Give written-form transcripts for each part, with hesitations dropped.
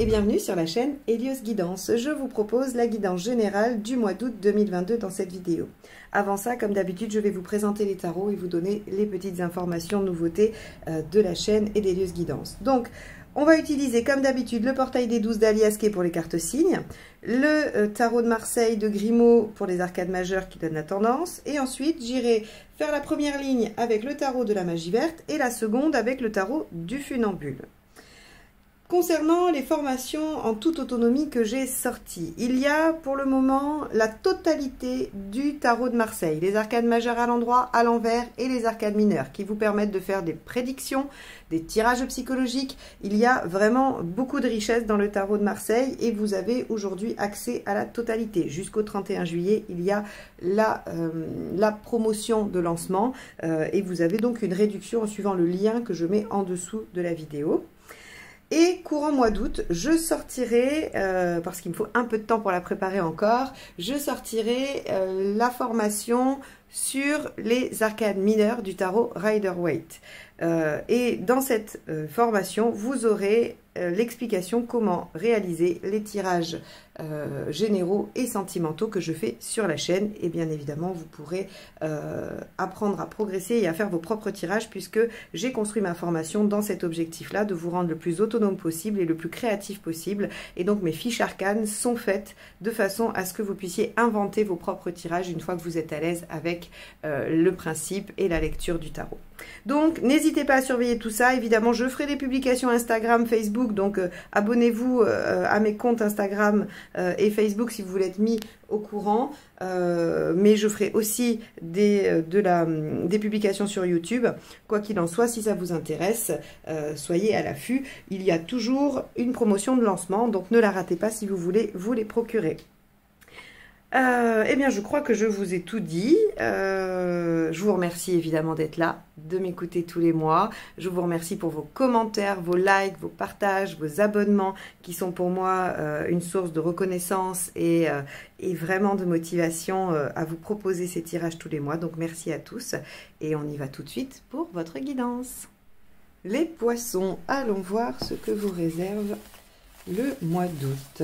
et bienvenue sur la chaîne Hélios Guidance. Je vous propose la guidance générale du mois d'août 2022 dans cette vidéo. Avant ça, comme d'habitude, je vais vous présenter les tarots et vous donner les petites informations, nouveautés de la chaîne et d'Hélios Guidance. Donc, on va utiliser comme d'habitude le portail des 12 d'Aliasqué pour les cartes signes, le tarot de Marseille de Grimaud pour les arcades majeures qui donnent la tendance, et ensuite j'irai faire la première ligne avec le tarot de la magie verte et la seconde avec le tarot du funambule. Concernant les formations en toute autonomie que j'ai sorties, il y a pour le moment la totalité du tarot de Marseille, les arcades majeures à l'endroit, à l'envers et les arcades mineures qui vous permettent de faire des prédictions, des tirages psychologiques. Il y a vraiment beaucoup de richesse dans le tarot de Marseille et vous avez aujourd'hui accès à la totalité. Jusqu'au 31 juillet, il y a la promotion de lancement et vous avez donc une réduction en suivant le lien que je mets en dessous de la vidéo. Et courant mois d'août, je sortirai, parce qu'il me faut un peu de temps pour la préparer encore, je sortirai la formation sur les arcades mineures du tarot Rider-Waite. Et dans cette formation, vous aurez l'explication comment réaliser les tirages généraux et sentimentaux que je fais sur la chaîne. Et bien évidemment, vous pourrez apprendre à progresser et à faire vos propres tirages puisque j'ai construit ma formation dans cet objectif-là, de vous rendre le plus autonome possible et le plus créatif possible. Et donc, mes fiches arcanes sont faites de façon à ce que vous puissiez inventer vos propres tirages une fois que vous êtes à l'aise avec le principe et la lecture du tarot. Donc, n'hésitez pas à surveiller tout ça. Évidemment, je ferai des publications Instagram, Facebook. Donc, abonnez-vous à mes comptes Instagram et Facebook si vous voulez être mis au courant. Mais je ferai aussi des publications sur YouTube. Quoi qu'il en soit, si ça vous intéresse, soyez à l'affût. Il y a toujours une promotion de lancement. Donc, ne la ratez pas si vous voulez vous les procurer. Eh bien, je crois que je vous ai tout dit. Je vous remercie évidemment d'être là, de m'écouter tous les mois. Je vous remercie pour vos commentaires, vos likes, vos partages, vos abonnements qui sont pour moi une source de reconnaissance et vraiment de motivation à vous proposer ces tirages tous les mois. Donc, merci à tous et on y va tout de suite pour votre guidance. Les poissons, allons voir ce que vous réserve le mois d'août.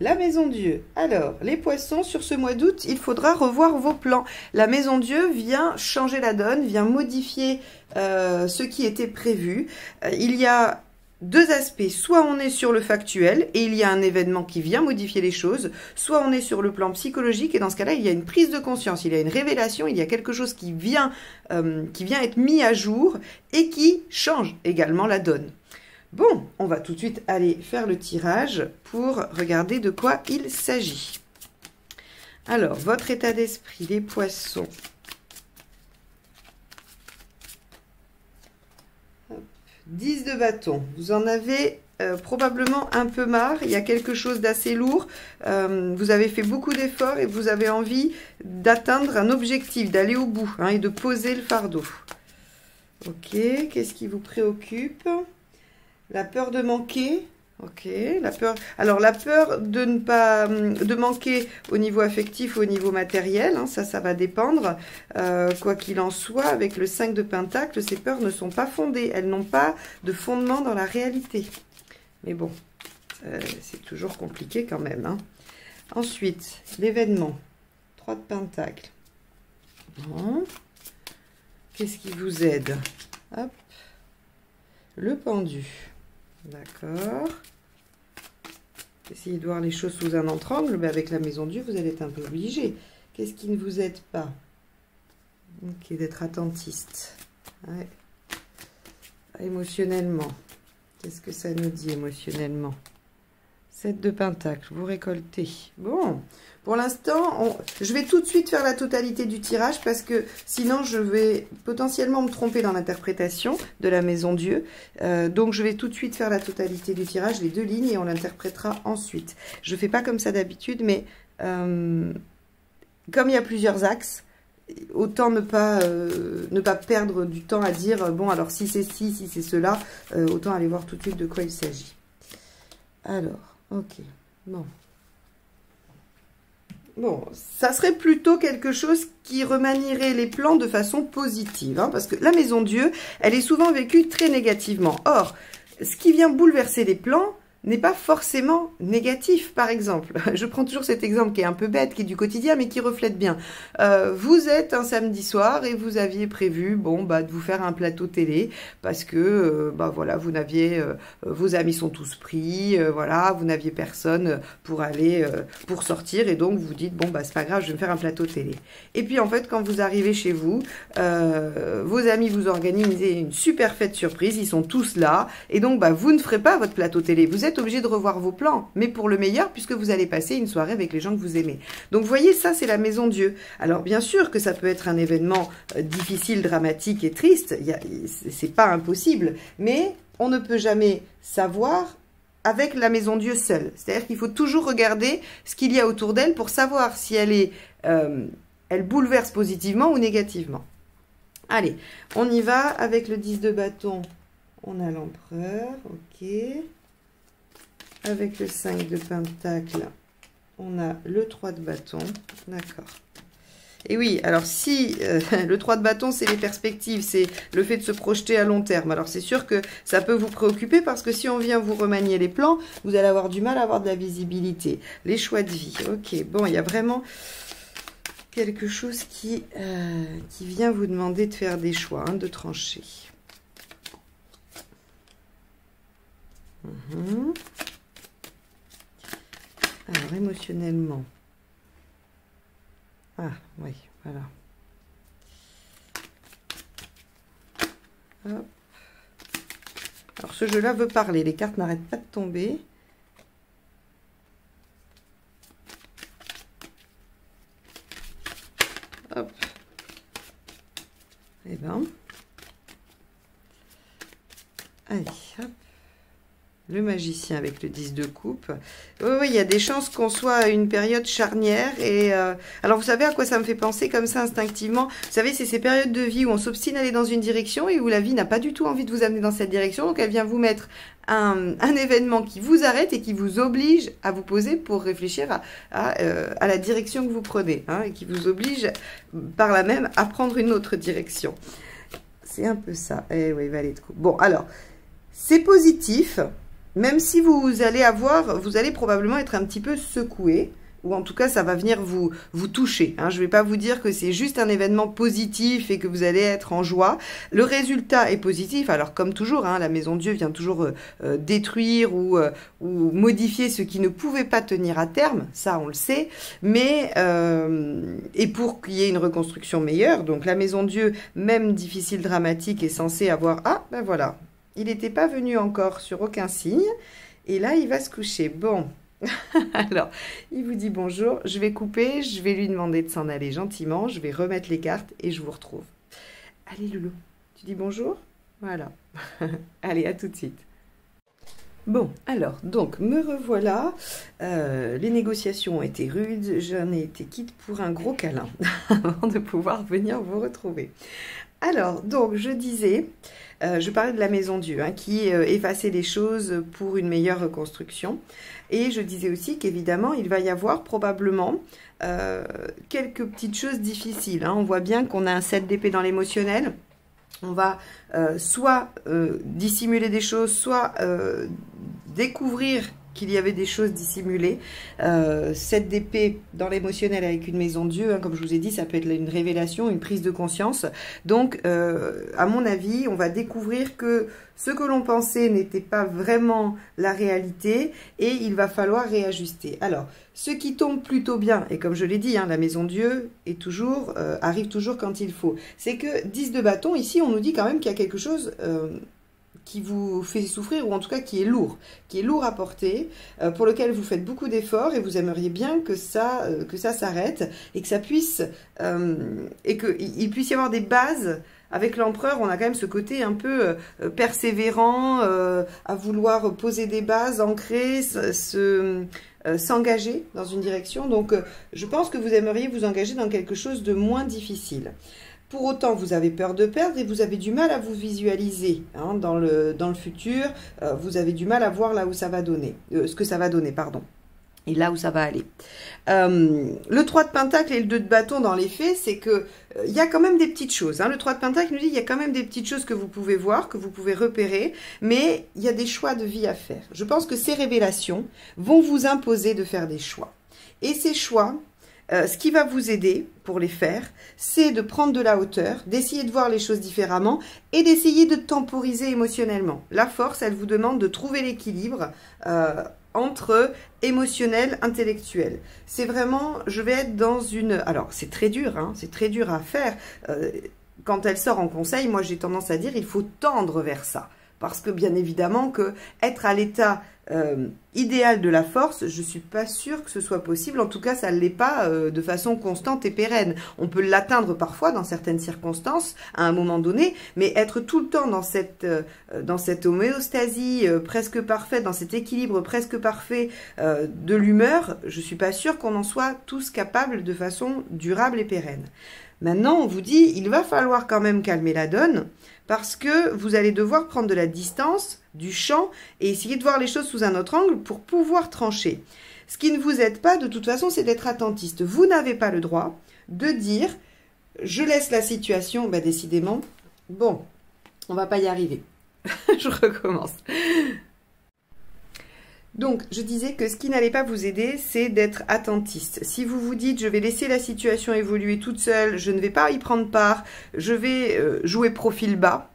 La Maison Dieu. Alors, les poissons, sur ce mois d'août, il faudra revoir vos plans. La Maison Dieu vient changer la donne, vient modifier ce qui était prévu. Il y a deux aspects. Soit on est sur le factuel et il y a un événement qui vient modifier les choses, soit on est sur le plan psychologique et dans ce cas-là, il y a une prise de conscience, il y a une révélation, il y a quelque chose qui vient être mis à jour et qui change également la donne. Bon, on va tout de suite aller faire le tirage pour regarder de quoi il s'agit. Alors, votre état d'esprit, les poissons. Hop. 10 de bâton. Vous en avez probablement un peu marre. Il y a quelque chose d'assez lourd. Vous avez fait beaucoup d'efforts et vous avez envie d'atteindre un objectif, d'aller au bout hein, et de poser le fardeau. Ok, qu'est-ce qui vous préoccupe ? La peur de manquer, ok, la peur. Alors la peur de manquer au niveau affectif ou au niveau matériel, hein, ça va dépendre. Quoi qu'il en soit, avec le 5 de Pentacle, ces peurs ne sont pas fondées, elles n'ont pas de fondement dans la réalité. Mais bon, c'est toujours compliqué quand même. Hein. Ensuite, l'événement, 3 de Pentacle. Bon. Qu'est-ce qui vous aide? Hop, le pendu. D'accord. Essayez de voir les choses sous un autre angle, mais avec la Maison Dieu, vous allez être un peu obligé. Qu'est-ce qui ne vous aide pas? Ok, d'être attentiste. Ouais. Émotionnellement. Qu'est-ce que ça nous dit émotionnellement? 7 de Pentacle, vous récoltez. Bon, pour l'instant, je vais tout de suite faire la totalité du tirage parce que sinon je vais potentiellement me tromper dans l'interprétation de la Maison Dieu. Donc je vais tout de suite faire la totalité du tirage, les deux lignes, et on l'interprétera ensuite. Je ne fais pas comme ça d'habitude, mais comme il y a plusieurs axes, autant ne pas perdre du temps à dire, bon, alors si c'est ci, si c'est cela, autant aller voir tout de suite de quoi il s'agit. Alors, ok, bon. Bon, ça serait plutôt quelque chose qui remanierait les plans de façon positive, hein, parce que la maison Dieu, elle est souvent vécue très négativement. Or, ce qui vient bouleverser les plans n'est pas forcément négatif, par exemple. Je prends toujours cet exemple qui est un peu bête, qui est du quotidien, mais qui reflète bien. Vous êtes un samedi soir et vous aviez prévu, bon, bah, de vous faire un plateau télé, parce que, bah, voilà, vous n'aviez, vos amis sont tous pris, voilà, vous n'aviez personne pour aller, pour sortir, et donc vous dites, bon, bah, c'est pas grave, je vais me faire un plateau télé. Et puis, en fait, quand vous arrivez chez vous, vos amis vous organisent une super fête surprise, ils sont tous là, et donc, bah, vous ne ferez pas votre plateau télé, vous êtes obligé de revoir vos plans, mais pour le meilleur, puisque vous allez passer une soirée avec les gens que vous aimez. Donc, vous voyez, ça, c'est la maison Dieu. Alors, bien sûr que ça peut être un événement difficile, dramatique et triste, c'est pas impossible, mais on ne peut jamais savoir avec la maison Dieu seule. C'est-à-dire qu'il faut toujours regarder ce qu'il y a autour d'elle pour savoir si elle bouleverse positivement ou négativement. Allez, on y va avec le 10 de bâton. On a l'empereur, ok. Avec le 5 de pentacle, on a le 3 de bâton, d'accord. Et oui, alors si le 3 de bâton, c'est les perspectives, c'est le fait de se projeter à long terme. Alors c'est sûr que ça peut vous préoccuper parce que si on vient vous remanier les plans, vous allez avoir du mal à avoir de la visibilité. Les choix de vie, ok. Bon, il y a vraiment quelque chose qui vient vous demander de faire des choix, hein, de trancher. Alors, émotionnellement. Ah, oui, voilà. Hop. Alors, ce jeu-là veut parler. Les cartes n'arrêtent pas de tomber. Hop. Eh ben. Allez, hop. Le magicien avec le 10 de coupe. Oui, il y a des chances qu'on soit à une période charnière. Et alors, vous savez à quoi ça me fait penser comme ça instinctivement? Vous savez, c'est ces périodes de vie où on s'obstine à aller dans une direction et où la vie n'a pas du tout envie de vous amener dans cette direction. Donc, elle vient vous mettre un événement qui vous arrête et qui vous oblige à vous poser pour réfléchir à la direction que vous prenez. Hein, et qui vous oblige par là même à prendre une autre direction. C'est un peu ça. Eh oui, valet de coupe. Bon, alors, c'est positif. Même si vous allez probablement être un petit peu secoué, ou en tout cas ça va venir vous toucher. Hein. Je ne vais pas vous dire que c'est juste un événement positif et que vous allez être en joie. Le résultat est positif, alors comme toujours, hein, la maison Dieu vient toujours détruire ou modifier ce qui ne pouvait pas tenir à terme, ça on le sait, mais et pour qu'il y ait une reconstruction meilleure, donc la maison Dieu, même difficile, dramatique, est censée avoir, ah ben voilà, il n'était pas venu encore sur aucun signe. Et là, il va se coucher. Bon. Alors, il vous dit bonjour. Je vais couper. Je vais lui demander de s'en aller gentiment. Je vais remettre les cartes et je vous retrouve. Allez, Loulou. Tu dis bonjour? Voilà. Allez, à tout de suite. Bon, alors, donc, me revoilà. Les négociations ont été rudes. J'en ai été quitte pour un gros câlin avant de pouvoir venir vous retrouver. Alors, donc, je disais... je parlais de la maison Dieu, hein, qui effaçait les choses pour une meilleure reconstruction. Et je disais aussi qu'évidemment, il va y avoir probablement quelques petites choses difficiles. Hein. On voit bien qu'on a un 7 d'épée dans l'émotionnel. On va soit dissimuler des choses, soit découvrir qu'il y avait des choses dissimulées. 7 d'épée dans l'émotionnel avec une maison Dieu, hein, comme je vous ai dit, ça peut être une révélation, une prise de conscience. Donc, à mon avis, on va découvrir que ce que l'on pensait n'était pas vraiment la réalité et il va falloir réajuster. Alors, ce qui tombe plutôt bien, et comme je l'ai dit, hein, la maison Dieu est toujours, arrive toujours quand il faut, c'est que 10 de bâton, ici, on nous dit quand même qu'il y a quelque chose... qui vous fait souffrir, ou en tout cas qui est lourd à porter, pour lequel vous faites beaucoup d'efforts et vous aimeriez bien que ça s'arrête et que ça puisse, et qu'il puisse y avoir des bases Avec l'empereur, on a quand même ce côté un peu persévérant, à vouloir poser des bases, ancrer, s'engager dans une direction. Donc, je pense que vous aimeriez vous engager dans quelque chose de moins difficile. Pour autant, vous avez peur de perdre et vous avez du mal à vous visualiser hein, dans le futur. Vous avez du mal à voir là où ça va donner, ce que ça va donner, pardon. Et là où ça va aller. Le 3 de Pentacle et le 2 de bâton dans les faits, c'est que il y a quand même des petites choses. Hein. Le 3 de Pentacle nous dit il y a quand même des petites choses que vous pouvez voir, que vous pouvez repérer, mais il y a des choix de vie à faire. Je pense que ces révélations vont vous imposer de faire des choix. Et ces choix, ce qui va vous aider pour les faire, c'est de prendre de la hauteur, d'essayer de voir les choses différemment et d'essayer de temporiser émotionnellement. La force, elle vous demande de trouver l'équilibre entre émotionnel, intellectuel. C'est vraiment, je vais être dans une... Alors, c'est très dur, hein, c'est très dur à faire. Quand elle sort en conseil, moi j'ai tendance à dire il faut tendre vers ça. Parce que bien évidemment que être à l'état idéal de la force, je ne suis pas sûre que ce soit possible. En tout cas, ça ne l'est pas de façon constante et pérenne. On peut l'atteindre parfois dans certaines circonstances, à un moment donné, mais être tout le temps dans cette homéostasie presque parfaite, dans cet équilibre presque parfait de l'humeur, je ne suis pas sûre qu'on en soit tous capables de façon durable et pérenne. Maintenant, on vous dit, il va falloir quand même calmer la donne parce que vous allez devoir prendre de la distance du champ et essayer de voir les choses sous un autre angle pour pouvoir trancher. Ce qui ne vous aide pas, de toute façon, c'est d'être attentiste. Vous n'avez pas le droit de dire « je laisse la situation », ben décidément, bon, on va pas y arriver. Je recommence. Donc, je disais que ce qui n'allait pas vous aider, c'est d'être attentiste. Si vous vous dites, je vais laisser la situation évoluer toute seule, je ne vais pas y prendre part, je vais jouer profil bas,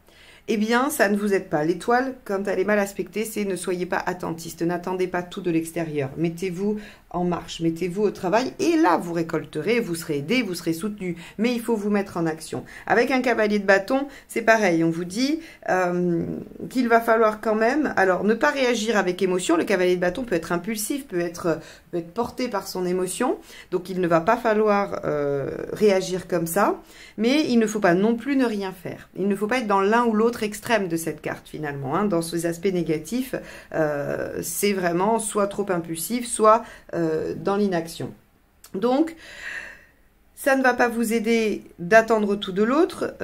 eh bien, ça ne vous aide pas. L'étoile, quand elle est mal aspectée, c'est ne soyez pas attentiste, n'attendez pas tout de l'extérieur. Mettez-vous en marche, mettez-vous au travail et là, vous récolterez, vous serez aidé, vous serez soutenu. Mais il faut vous mettre en action. Avec un cavalier de bâton, c'est pareil. On vous dit qu'il va falloir quand même, alors, ne pas réagir avec émotion. Le cavalier de bâton peut être impulsif, peut être porté par son émotion. Donc, il ne va pas falloir réagir comme ça. Mais il ne faut pas non plus ne rien faire. Il ne faut pas être dans l'un ou l'autre extrême de cette carte, finalement. Hein. Dans ces aspects négatifs, c'est vraiment soit trop impulsif, soit dans l'inaction. Donc, ça ne va pas vous aider d'attendre tout de l'autre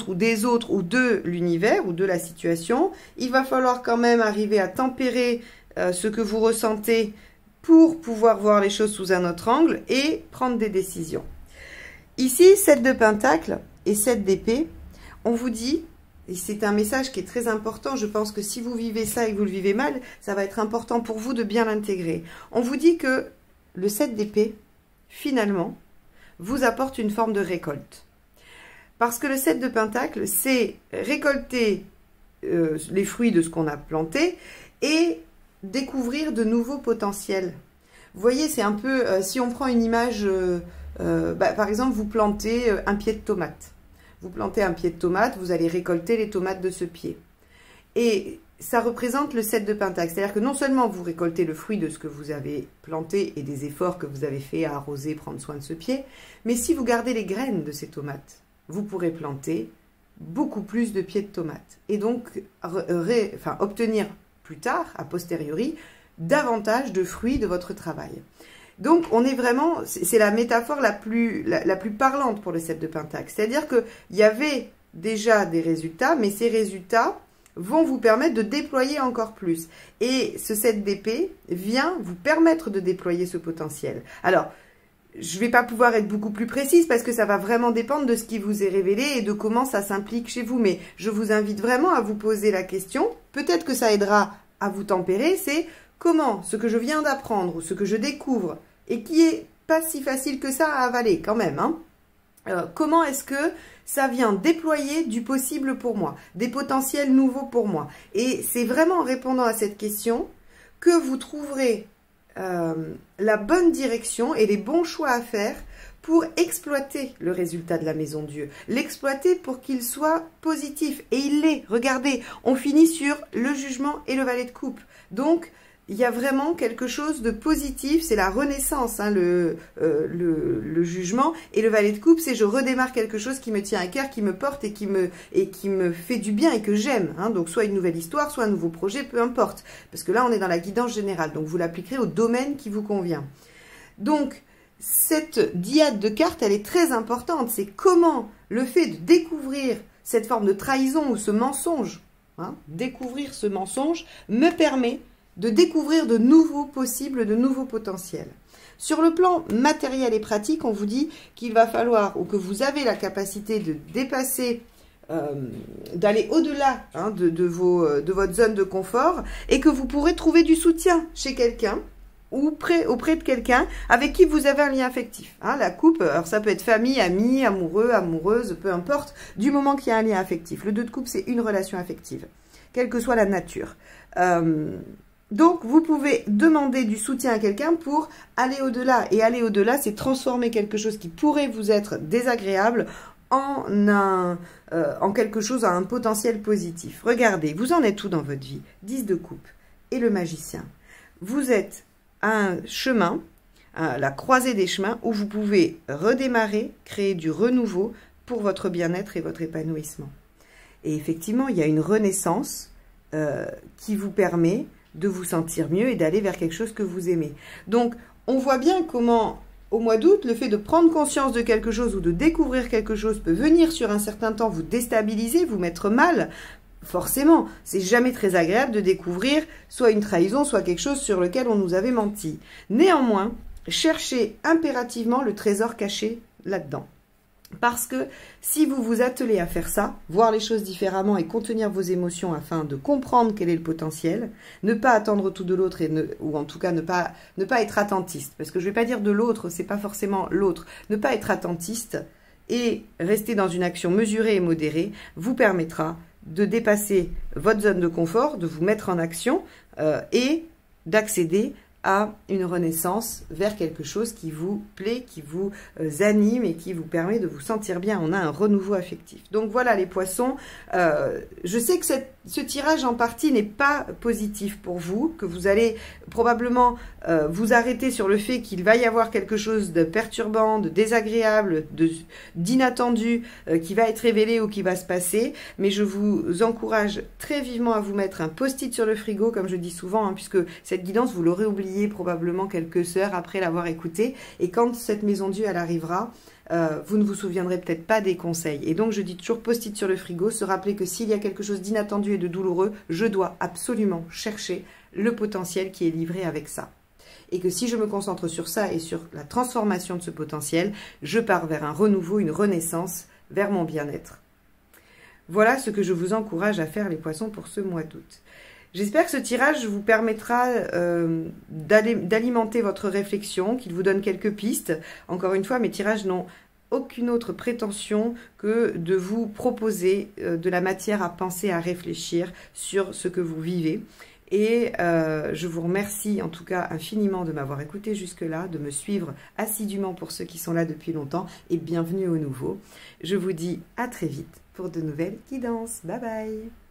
ou des autres ou de l'univers ou de la situation. Il va falloir quand même arriver à tempérer ce que vous ressentez pour pouvoir voir les choses sous un autre angle et prendre des décisions. Ici, 7 de Pentacle et 7 d'épée, on vous dit, et c'est un message qui est très important, je pense que si vous vivez ça et que vous le vivez mal, ça va être important pour vous de bien l'intégrer. On vous dit que le 7 d'épée, finalement, vous apporte une forme de récolte. Parce que le 7 de Pentacle, c'est récolter les fruits de ce qu'on a planté et découvrir de nouveaux potentiels. Vous voyez, c'est un peu, si on prend une image... par exemple, vous plantez un pied de tomate. Vous plantez un pied de tomate, vous allez récolter les tomates de ce pied. Et ça représente le 7 de Pentacle. C'est-à-dire que non seulement vous récoltez le fruit de ce que vous avez planté et des efforts que vous avez fait à arroser, prendre soin de ce pied, mais si vous gardez les graines de ces tomates, vous pourrez planter beaucoup plus de pieds de tomates. Et donc obtenir plus tard, a posteriori, davantage de fruits de votre travail. Donc, on est vraiment, c'est la métaphore la plus parlante pour le 7 de Pentacle. C'est-à-dire qu'il y avait déjà des résultats, mais ces résultats vont vous permettre de déployer encore plus. Et ce 7 d'épée vient vous permettre de déployer ce potentiel. Alors, je ne vais pas pouvoir être beaucoup plus précise parce que ça va vraiment dépendre de ce qui vous est révélé et de comment ça s'implique chez vous. Mais je vous invite vraiment à vous poser la question. Peut-être que ça aidera à vous tempérer, c'est... Comment ce que je viens d'apprendre, ou ce que je découvre, et qui est pas si facile que ça à avaler quand même, hein, comment est-ce que ça vient déployer du possible pour moi, des potentiels nouveaux pour moi? Et c'est vraiment en répondant à cette question que vous trouverez la bonne direction et les bons choix à faire pour exploiter le résultat de la Maison Dieu, l'exploiter pour qu'il soit positif. Et il l'est, regardez, on finit sur le jugement et le valet de coupe. Donc, il y a vraiment quelque chose de positif, c'est la renaissance, hein, le jugement. Et le valet de coupe, c'est je redémarre quelque chose qui me tient à cœur, qui me porte et qui me fait du bien et que j'aime. Hein. Donc soit une nouvelle histoire, soit un nouveau projet, peu importe. Parce que là, on est dans la guidance générale. Donc vous l'appliquerez au domaine qui vous convient. Donc, cette diade de cartes, elle est très importante. C'est comment le fait de découvrir cette forme de trahison ou ce mensonge, hein, découvrir ce mensonge, me permet de découvrir de nouveaux possibles, de nouveaux potentiels. Sur le plan matériel et pratique, on vous dit qu'il va falloir, ou que vous avez la capacité de dépasser, d'aller au-delà, hein, de votre zone de confort, et que vous pourrez trouver du soutien chez quelqu'un, ou auprès de quelqu'un avec qui vous avez un lien affectif. Hein, la coupe, alors ça peut être famille, amis, amoureux, amoureuse, peu importe, du moment qu'il y a un lien affectif. Le 2 de coupe, c'est une relation affective, quelle que soit la nature. Donc, vous pouvez demander du soutien à quelqu'un pour aller au-delà. Et aller au-delà, c'est transformer quelque chose qui pourrait vous être désagréable en quelque chose à un potentiel positif. Regardez, vous en êtes où dans votre vie? 10 de coupe et le magicien. Vous êtes à un chemin, à la croisée des chemins, où vous pouvez redémarrer, créer du renouveau pour votre bien-être et votre épanouissement. Et effectivement, il y a une renaissance qui vous permet de vous sentir mieux et d'aller vers quelque chose que vous aimez. Donc, on voit bien comment, au mois d'août, le fait de prendre conscience de quelque chose ou de découvrir quelque chose peut venir sur un certain temps vous déstabiliser, vous mettre mal. Forcément, c'est jamais très agréable de découvrir soit une trahison, soit quelque chose sur lequel on nous avait menti. Néanmoins, cherchez impérativement le trésor caché là-dedans. Parce que si vous vous attelez à faire ça, voir les choses différemment et contenir vos émotions afin de comprendre quel est le potentiel, ne pas attendre tout de l'autre, ou en tout cas ne pas être attentiste. Parce que je ne vais pas dire de l'autre, c'est pas forcément l'autre. Ne pas être attentiste et rester dans une action mesurée et modérée vous permettra de dépasser votre zone de confort, de vous mettre en action et d'accéder à une renaissance vers quelque chose qui vous plaît, qui vous anime et qui vous permet de vous sentir bien. On a un renouveau affectif. Donc voilà les poissons. Je sais que ce tirage en partie n'est pas positif pour vous, que vous allez probablement vous arrêter sur le fait qu'il va y avoir quelque chose de perturbant, de désagréable, d'inattendu qui va être révélé ou qui va se passer. Mais je vous encourage très vivement à vous mettre un post-it sur le frigo, comme je dis souvent, hein, puisque cette guidance, vous l'aurez oublié probablement quelques heures après l'avoir écoutée, et quand cette maison Dieu elle arrivera, vous ne vous souviendrez peut-être pas des conseils. Et donc je dis toujours post-it sur le frigo, se rappeler que s'il y a quelque chose d'inattendu et de douloureux, je dois absolument chercher le potentiel qui est livré avec ça. Et que si je me concentre sur ça et sur la transformation de ce potentiel, je pars vers un renouveau, une renaissance, vers mon bien-être. Voilà ce que je vous encourage à faire les poissons pour ce mois d'août. J'espère que ce tirage vous permettra d'alimenter votre réflexion, qu'il vous donne quelques pistes. Encore une fois, mes tirages n'ont aucune autre prétention que de vous proposer de la matière à penser, à réfléchir sur ce que vous vivez. Et je vous remercie en tout cas infiniment de m'avoir écouté jusque-là, de me suivre assidûment pour ceux qui sont là depuis longtemps, et bienvenue aux nouveaux. Je vous dis à très vite pour de nouvelles guidances. Bye bye!